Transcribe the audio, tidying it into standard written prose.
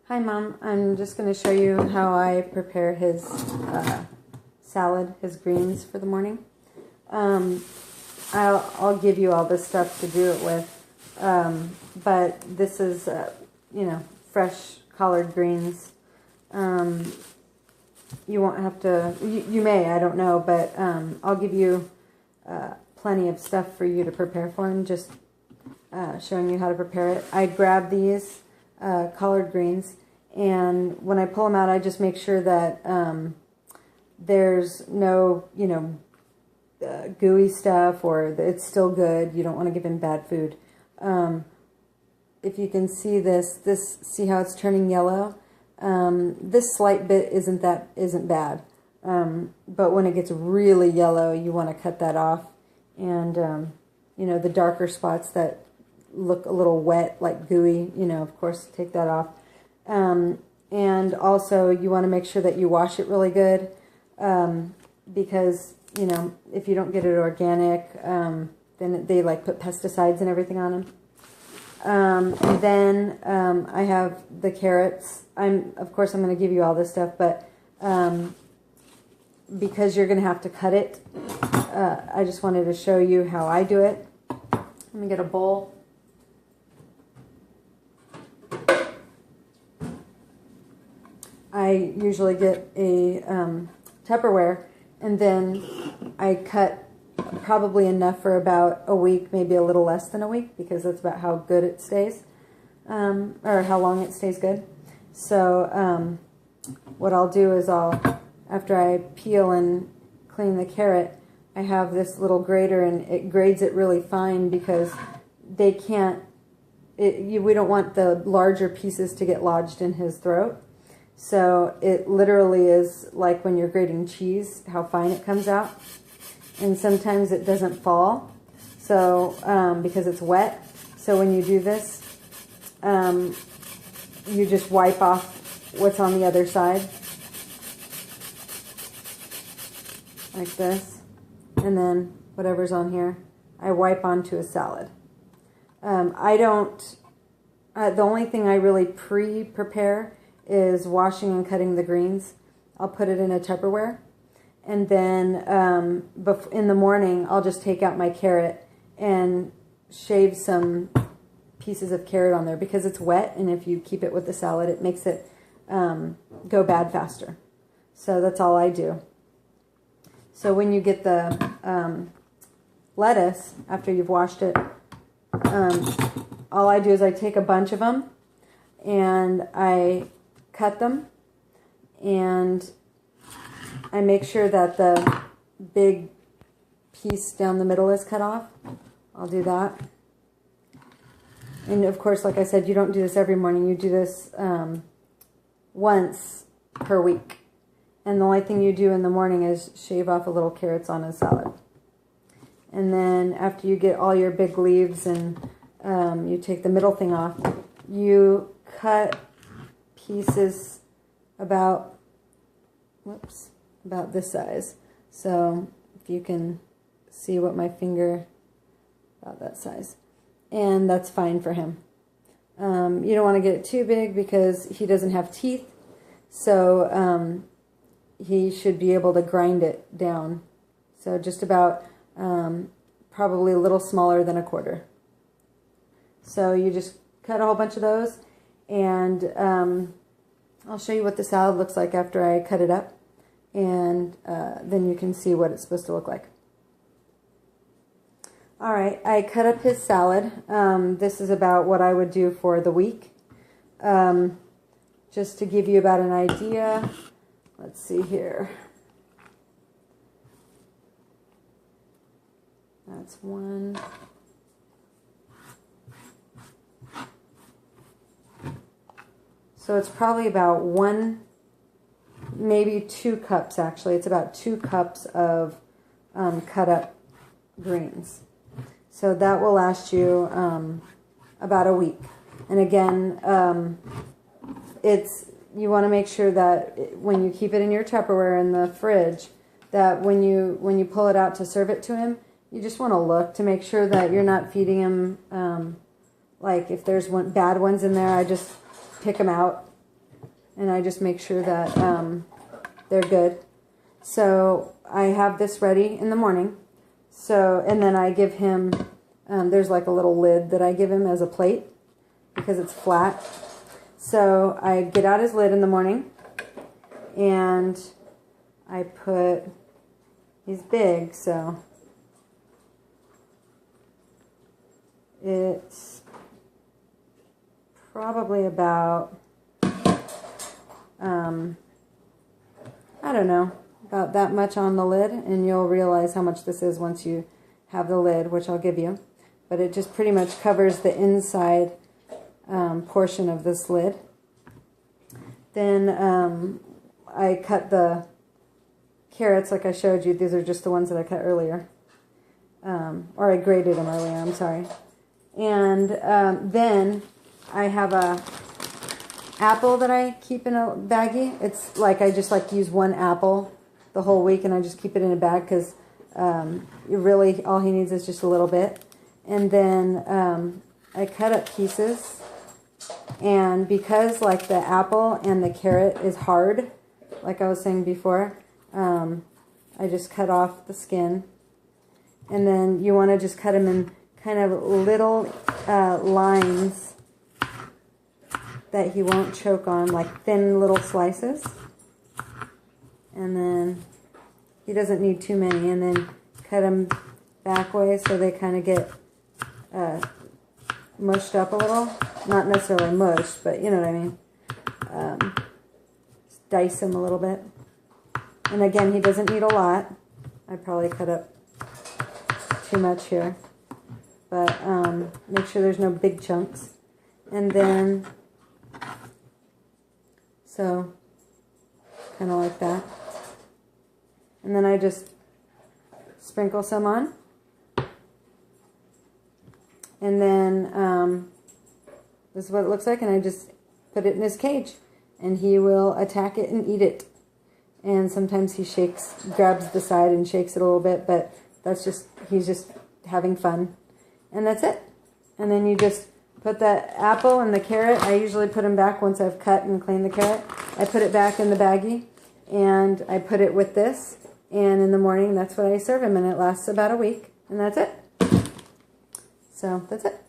Hi Mom, I'm just going to show you how I prepare his salad, his greens for the morning. I'll give you all this stuff to do it with, but this is, fresh collard greens. You won't have to, you may, I don't know, but I'll give you plenty of stuff for you to prepare for him, just showing you how to prepare it. I grab these collard greens, and when I pull them out, I just make sure that there's no, gooey stuff, or it's still good. You don't want to give him bad food. If you can see this, see how it's turning yellow? This slight bit isn't bad. But when it gets really yellow, you want to cut that off. And, the darker spots that look a little wet, like gooey, of course, take that off. And also you want to make sure that you wash it really good, because, if you don't get it organic, then they put pesticides and everything on them. And then I have the carrots. Of course, I'm going to give you all this stuff, but because you're going to have to cut it, I just wanted to show you how I do it. Let me get a bowl. I usually get a Tupperware, and then I cut probably enough for about a week, maybe a little less than a week, because that's about how good it stays, or how long it stays good. So what I'll do is after I peel and clean the carrot, I have this little grater, and it grades it really fine, because we don't want the larger pieces to get lodged in his throat. So it literally is like when you're grating cheese, how fine it comes out. And sometimes it doesn't fall, so because it's wet. So when you do this, you just wipe off what's on the other side, like this, and then whatever's on here, I wipe onto a salad. The only thing I really pre-prepare is washing and cutting the greens. I'll put it in a Tupperware. And then in the morning, I'll just take out my carrot and shave some pieces of carrot on there, because it's wet, and if you keep it with the salad, it makes it go bad faster. So that's all I do. So when you get the lettuce, after you've washed it, all I do is I take a bunch of them, and I cut them, and I make sure that the big piece down the middle is cut off. I'll do that. And of course, like I said, you don't do this every morning. You do this once per week. And the only thing you do in the morning is shave off a little carrots on a salad. And then after you get all your big leaves and you take the middle thing off, you cut pieces about this size. So if you can see what my finger, about that size. And that's fine for him. You don't want to get it too big, because he doesn't have teeth. So he should be able to grind it down. So just about probably a little smaller than a quarter. So you just cut a whole bunch of those, and I'll show you what the salad looks like after I cut it up, and then you can see what it's supposed to look like. All right, I cut up his salad. This is about what I would do for the week. Just to give you about an idea, let's see here. That's one. So it's probably about maybe 2 cups actually. It's about 2 cups of cut up greens. So that will last you about a week. And again, you want to make sure that when you keep it in your Tupperware in the fridge, that when you pull it out to serve it to him, you just want to look to make sure that you're not feeding him, like if there's bad ones in there, I just pick them out and I just make sure that they're good. So I have this ready in the morning. So, and then I give him, there's like a little lid that I give him as a plate because it's flat. So I get out his lid in the morning, and I put, he's big, so it's probably about, I don't know, about that much on the lid, and you'll realize how much this is once you have the lid, which I'll give you. But it just pretty much covers the inside portion of this lid. Then I cut the carrots like I showed you. These are just the ones that I cut earlier. Or I grated them earlier, I'm sorry. And then I have a apple that I keep in a baggie. It's like I just like to use one apple the whole week, and I just keep it in a bag because really all he needs is just a little bit. And then I cut up pieces, and because like the apple and the carrot is hard, like I was saying before, I just cut off the skin, and then you want to just cut them in kind of little lines that he won't choke on, like thin little slices. And then he doesn't need too many, and then cut them back way so they kind of get mushed up a little. Not necessarily mushed, but you know what I mean. Just dice them a little bit. And again, he doesn't need a lot. I probably cut up too much here. But make sure there's no big chunks. And then, so, kind of like that. And then I just sprinkle some on. And then this is what it looks like, and I just put it in his cage, and he will attack it and eat it. And sometimes he grabs the side and shakes it a little bit, but that's just, he's just having fun. And that's it. And then you just put the apple and the carrot, I usually put them back once I've cut and cleaned the carrot. I put it back in the baggie, and I put it with this, and in the morning that's what I serve him, and it lasts about a week, and that's it. So that's it.